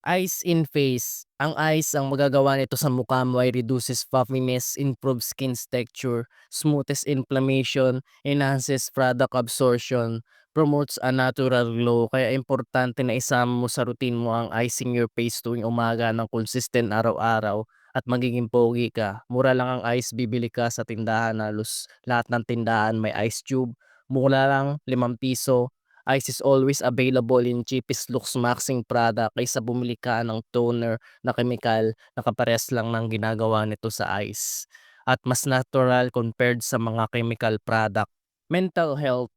Ice in face. Ang ice ang magagawa nito sa mukha mo ay reduces puffiness, improves skin's texture, smoothes inflammation, enhances product absorption, promotes a natural glow. Kaya importante na isama mo sa routine mo ang icing your face tuwing umaga ng consistent araw-araw at magiging pogi ka. Mura lang ang ice, bibili ka sa tindahan, halos lahat ng tindahan may ice tube. Mura lang, ₱5. Ice is always available in cheapest looks maxing product kaysa bumili ka ng toner na kemikal na kaparehas lang ng ginagawa nito sa ice at mas natural compared sa mga chemical product. Mental health.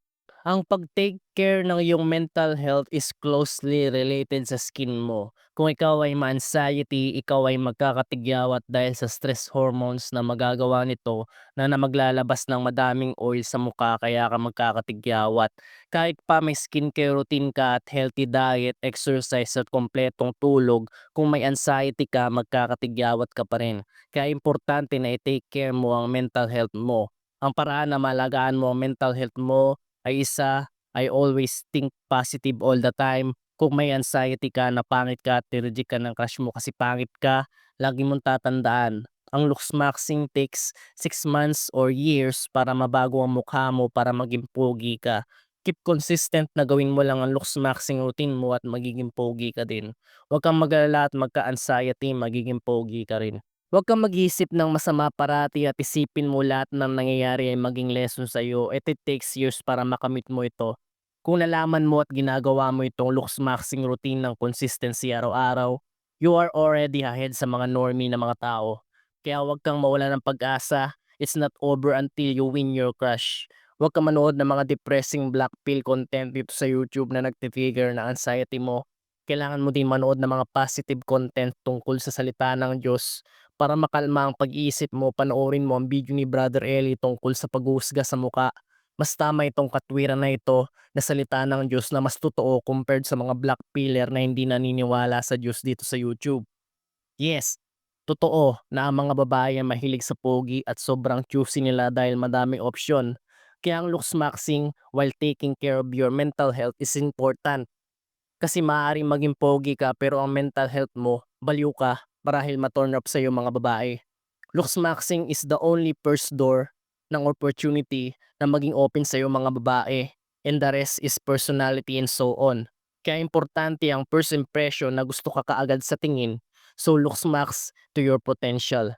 Ang pag-take care ng iyong mental health is closely related sa skin mo. Kung ikaw ay ma-anxiety, ikaw ay magkakatigyawat dahil sa stress hormones na magagawa nito na maglalabas ng madaming oil sa mukha kaya ka magkakatigyawat. Kahit pa may skincare routine ka at healthy diet, exercise at kompletong tulog, kung may anxiety ka, magkakatigyawat ka pa rin. Kaya importante na i-take care mo ang mental health mo. Ang paraan na malagaan mo ang mental health mo ay I always think positive all the time. Kung may anxiety ka na pangit ka at ni-reject ka ng crush mo kasi pangit ka, lagi mong tatandaan, ang looks maxing takes 6 months or years para mabago ang mukha mo para maging pogi ka. Keep consistent na gawin mo lang ang looks maxing routine mo at magiging pogi ka din. Huwag kang mag-alala at magka-anxiety, magiging pogi ka rin. Huwag kang mag-iisip ng masama parati at isipin mo lahat ng nangyayari ay maging lesson sa iyo. It takes years para makamit mo ito. Kung nalaman mo at ginagawa mo itong looks maxing routine ng consistency araw-araw, you are already ahead sa mga normie na mga tao. Kaya huwag kang mawala ng pag-asa. It's not over until you win your crush. Huwag kang manood ng mga depressing black pill content dito sa YouTube na nagti-trigger ng anxiety mo. Kailangan mo din manood ng mga positive content tungkol sa salita ng Diyos para makalma ang pag-iisip mo. Panoorin mo ang video ni Brother Eli tungkol sa paghuhusga sa muka. Mas tama itong katwiran na ito na salita ng Diyos na mas totoo compared sa mga black pillar na hindi naniniwala sa Diyos dito sa YouTube. Yes, totoo na ang mga babae ay mahilig sa pogi at sobrang choosy nila dahil madaming opsyon. Kaya ang looks maxing while taking care of your mental health is important. Kasi maaaring maging pogi ka pero ang mental health mo, baliw ka marahil ma-turn off sa'yo mga babae. Looks maxing is the only first door ng opportunity na maging open sa'yo mga babae, and the rest is personality and so on. Kaya importante ang first impression na gusto ka kaagad sa tingin, so looks max to your potential.